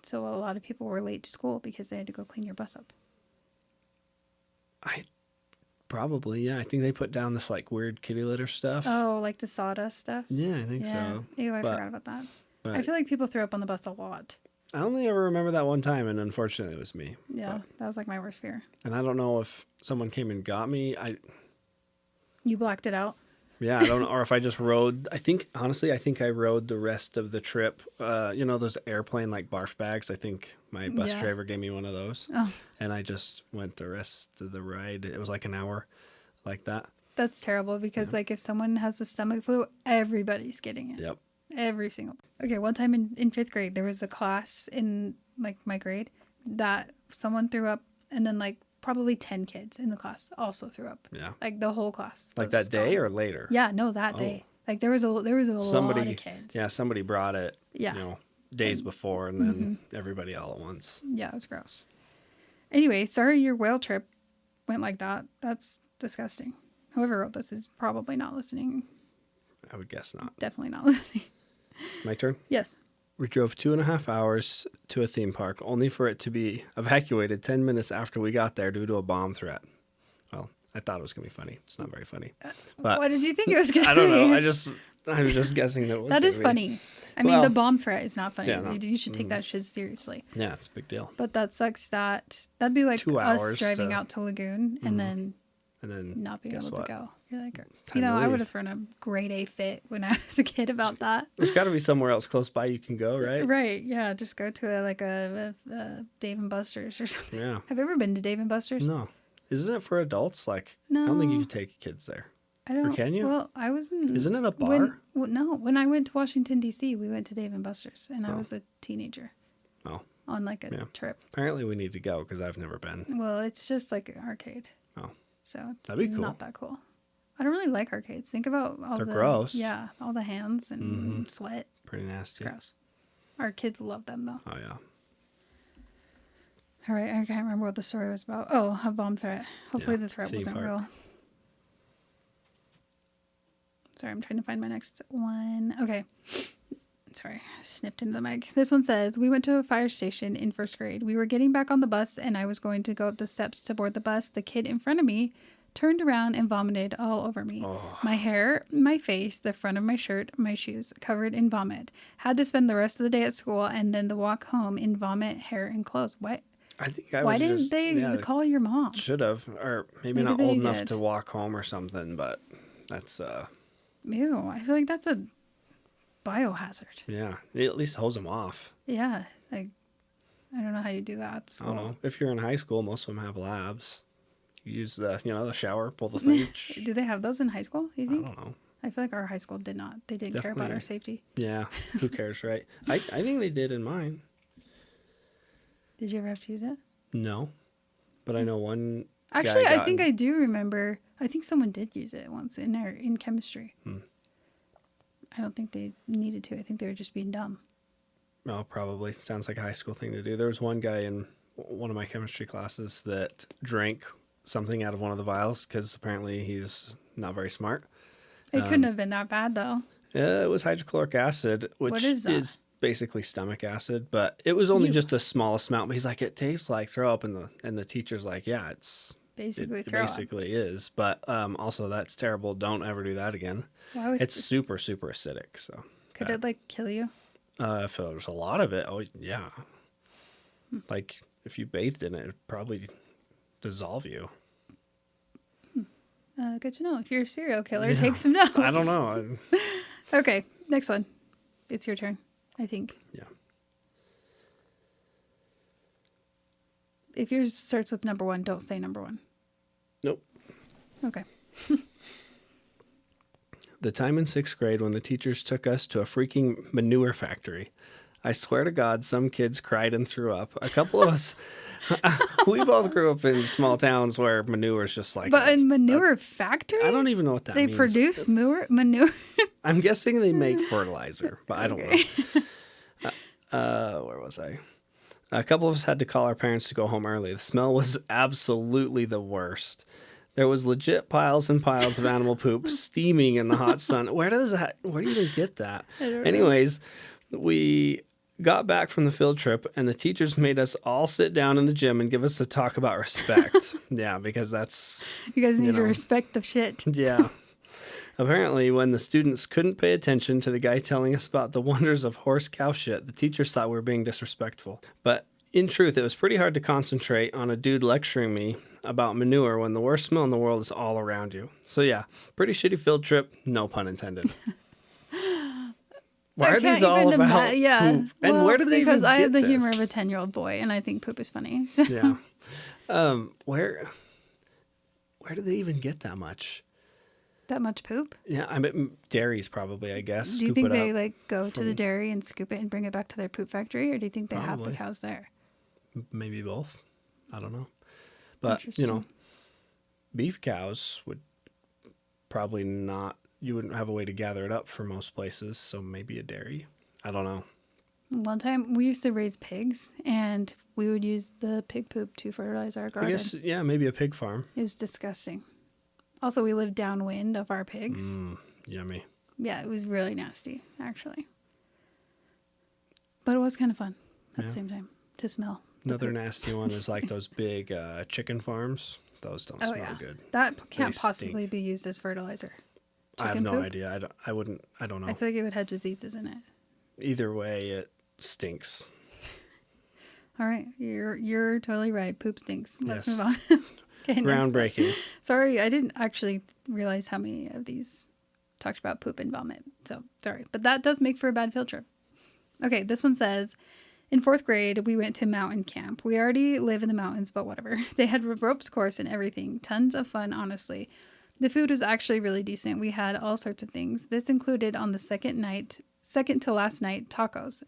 So a lot of people were late to school because they had to go clean your bus up. Probably, yeah. I think they put down this like weird kitty litter stuff. Oh, like the sawdust stuff? Yeah, I think Yeah. so. Ew, I But- forgot about that. But I feel like people throw up on the bus a lot. I only ever remember that one time, and unfortunately, it was me. Yeah, But, that was like my worst fear. and I don't know if someone came and got me. You blacked it out? Yeah, I don't know, or if I just rode. Honestly, I think I rode the rest of the trip. Those airplane like barf bags. I think my bus Yeah. driver gave me one of those, Oh, and I just went the rest of the ride. It was like an hour, like that. that's terrible because like if someone has the stomach flu, everybody's getting it. Yep. Every single. Okay, one time in fifth grade, there was a class in like my grade that someone threw up, and then like probably 10 kids in the class also threw up. Yeah. Like the whole class. Like was that day gone. or later. Yeah, no, that day. Like there was a lot of kids. Yeah, somebody brought it. Yeah. Days before, and then everybody all at once. Yeah, it was gross. Anyway, sorry your whale trip went like that. That's disgusting. Whoever wrote this is probably not listening. I would guess not. Definitely not listening. My turn. Yes. We drove 2.5 hours to a theme park, only for it to be evacuated 10 minutes after we got there due to a bomb threat. Well, I thought it was going to be funny. It's not very funny. But What did you think it was going to be? I don't know. I was just guessing that it was That is be. funny. I mean, the bomb threat is not funny. Yeah, no. You should take that shit seriously. Yeah, it's a big deal. But that sucks that'd be like 2 us hours driving out to Lagoon and then And then not being guess able what? to go. You're like, Time to I leave. would have thrown a grade A fit when I was a kid about that. There's got to be somewhere else close by you can go, right? Right. Yeah. Just go to a Dave and Buster's or something. Yeah. Have you ever been to Dave and Buster's? No. Isn't it for adults? Like, No. I don't think you could take kids there. I don't. Or can you? Well, I wasn't. Isn't it a bar? No. When I went to Washington D.C., we went to Dave and Buster's, and I was a teenager. Oh. On like a trip. Apparently we need to go because I've never been. Well, it's just like an arcade. Oh. So it's That'd be cool. not that cool. I don't really like arcades. Think about all They're the gross. Yeah, all the hands and sweat. Pretty It's nasty. gross. Our kids love them though. Oh, yeah. All right, I can't remember what the story was about. Oh, a bomb threat. Hopefully Yeah, the threat theme wasn't park. real. Sorry, I'm trying to find my next one. Okay. Sorry, I snipped into the mic. This one says, we went to a fire station in first grade. We were getting back on the bus and I was going to go up the steps to board the bus. The kid in front of me turned around and vomited all over me. Oh. My hair, my face, the front of my shirt, my shoes covered in vomit. Had to spend the rest of the day at school and then the walk home in vomit, hair, and clothes. What? I think I Why was didn't just, they call your mom? Should have, or maybe Maybe not they old enough did. to walk home or something. But that's Ew, I feel like that's a biohazard. yeah. At least hose them off. Yeah, like I don't know how you do that at I school. don't know. If you're in high school, most of them have labs. You use the shower, pull the thing. Do they have those in high school? You I think? don't know. I feel like our high school did not. They didn't care about Definitely. our safety. Yeah, who cares, right? I think they did in mine. Did you ever have to use it? No, but I know one. Actually, guy I got think in- I do remember. I think someone did use it once in chemistry. I don't think they needed to. I think they were just being dumb. Oh, probably. Sounds like a high school thing to do. There was one guy in one of my chemistry classes that drank something out of one of the vials because apparently he's not very smart. It couldn't have been that bad though. It was hydrochloric acid, which What is that? is basically stomach acid, but it was only Ew. just the smallest amount. But he's like, it tastes like throw up, and the teacher's like, yeah, Basically, it throw up. basically is. But also that's terrible. Don't ever do that again. Why would It's super super acidic. So could it like kill you? if there's a lot of it, oh yeah, like if you bathed in it, it'd probably dissolve you. Good to know. If you're a serial killer, Yeah. take some notes. I don't know. Okay, next one. It's your turn, I think. Yeah. If yours starts with number one, don't say number one. Nope. Okay. The time in 6th grade when the teachers took us to a freaking manure factory. I swear to God, some kids cried and threw up. A couple of us, we both grew up in small towns where manure is just like. But a manure factory? I don't even know what that They means. produce manure? I'm guessing they make fertilizer, but I don't know. Where was I? A couple of us had to call our parents to go home early. The smell was absolutely the worst. There was legit piles and piles of animal poop steaming in the hot sun. Where do you even get that? Anyways, we got back from the field trip and the teachers made us all sit down in the gym and give us a talk about respect. Yeah, because that's, You guys need to know. respect the shit. yeah. Apparently, when the students couldn't pay attention to the guy telling us about the wonders of horse cow shit, the teachers thought we were being disrespectful. But in truth, it was pretty hard to concentrate on a dude lecturing me about manure when the worst smell in the world is all around you. So yeah, pretty shitty field trip, no pun intended. Why are these all about poop? And well, where do they even get this? Because I have the humor of a 10-year-old boy, and I think poop is funny. Yeah. Where do they even get that much? That much poop? Yeah, I mean, dairies probably, I guess. Do you think they like go to the dairy and scoop it and bring it back to their poop factory, or do you think they have the cows there? Maybe both. I don't know. But, beef cows would probably not, you wouldn't have a way to gather it up for most places, so maybe a dairy. I don't know. One time we used to raise pigs, and we would use the pig poop to fertilize our garden. I guess, yeah, maybe a pig farm. It was disgusting. Also, we lived downwind of our pigs. Yummy. Yeah, it was really nasty, actually. But it was kind of fun at the same time to smell. Another nasty one is like those big chicken farms. Those don't smell good. That can't possibly be used as fertilizer. I have no idea. I don't know. I feel like it would have diseases in it. Either way, it stinks. All right. You're totally right. Poop stinks. Let's move on. Okay, groundbreaking. Sorry, I didn't actually realize how many of these talked about poop and vomit. So sorry. But that does make for a bad field trip. Okay, this one says, in 4th grade, we went to mountain camp. We already live in the mountains, but whatever. They had a ropes course and everything. Tons of fun, honestly. The food was actually really decent. We had all sorts of things. This included on the second to last night, tacos.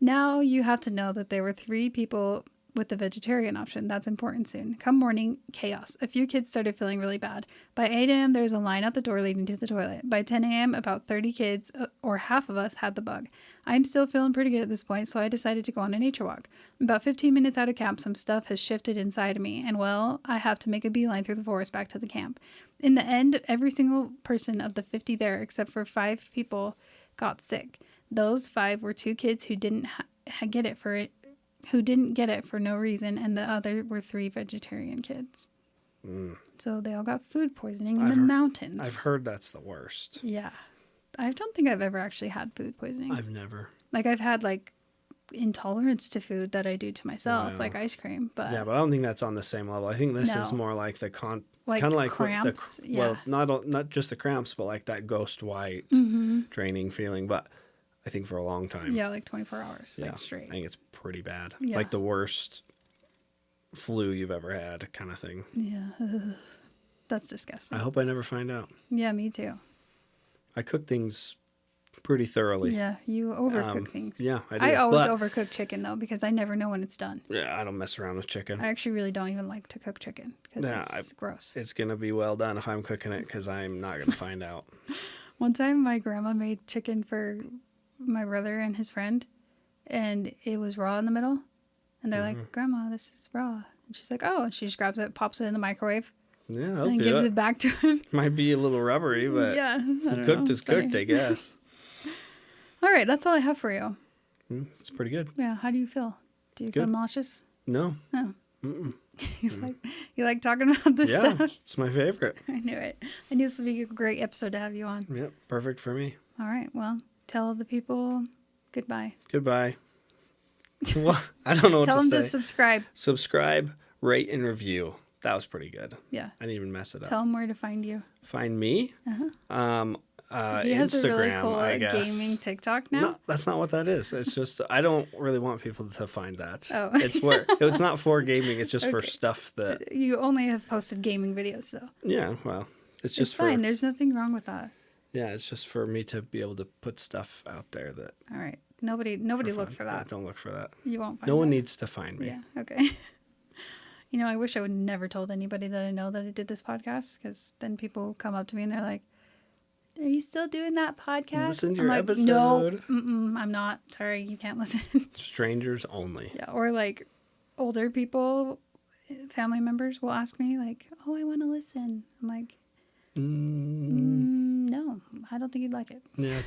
Now you have to know that there were 3 people with the vegetarian option. That's important soon. Come morning, chaos. A few kids started feeling really bad. By 8 a.m., there was a line out the door leading to the toilet. By 10 a.m., about 30 kids, or half of us, had the bug. I'm still feeling pretty good at this point, so I decided to go on a nature walk. About 15 minutes out of camp, some stuff has shifted inside of me, and well, I have to make a beeline through the forest back to the camp. In the end, every single person of the 50 there, except for 5 people, got sick. Those 5 were 2 kids who didn't get it for no reason, and the other were 3 vegetarian kids. So they all got food poisoning in the mountains. I've heard that's the worst. Yeah. I don't think I've ever actually had food poisoning. I've never. Like, I've had, like, intolerance to food that I do to myself, like ice cream. But yeah, but I don't think that's on the same level. I think this is more like the kind of like cramps. Well, not just the cramps, but like that ghost white draining feeling. But I think for a long time. Yeah, like 24 hours, like straight. I think it's pretty bad. Yeah. Like the worst flu you've ever had kind of thing. Yeah. That's disgusting. I hope I never find out. Yeah, me too. I cook things pretty thoroughly. Yeah, you overcook things. Yeah, I do. I always overcook chicken, though, because I never know when it's done. Yeah, I don't mess around with chicken. I actually really don't even like to cook chicken because it's gross. It's going to be well done if I'm cooking it because I'm not going to find out. One time, my grandma made chicken for my brother and his friend, and it was raw in the middle. And they're like, Grandma, this is raw. And she's like, oh, and she just grabs it, pops it in the microwave. Yeah, and gives it back to him. Might be a little rubbery, but cooked is cooked, I guess. All right, that's all I have for you. It's pretty good. Yeah, how do you feel? Do you feel nauseous? No. Oh. You like talking about this stuff? Yeah, it's my favorite. I knew it. I knew this would be a great episode to have you on. Yep, perfect for me. All right, well, tell the people goodbye. Goodbye. Well, I don't know what to say. Tell them to subscribe. Subscribe, rate, and review. That was pretty good. Yeah. I didn't even mess it up. Tell them where to find you. Find me? He has Instagram, a really cool I guess. gaming TikTok now. No, that's not what that is. It's just I don't really want people to find that. Oh. It's not for gaming. It's just for stuff that you only have posted gaming videos though. Yeah, well, it's just fine. There's nothing wrong with that. Yeah, it's just for me to be able to put stuff out there that. All right. Nobody look for that. Yeah, don't look for that. You won't find No one needs to find me. Yeah. Okay. You know, I wish I would never told anybody that I know that I did this podcast, because then people come up to me and they're like, "Are you still doing that podcast?" Listen to your episode. No, I'm not. Sorry, you can't listen. Strangers only. Yeah, or like older people, family members will ask me like, "Oh, I want to listen." I'm like, no, I don't think you'd like it. Yeah.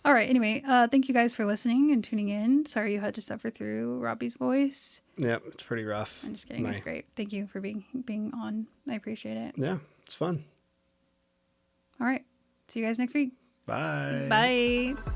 All right. Anyway, thank you guys for listening and tuning in. Sorry you had to suffer through Robby's voice. Yeah, it's pretty rough. I'm just kidding. It's great. Thank you for being on. I appreciate it. Yeah, it's fun. All right. See you guys next week. Bye. Bye.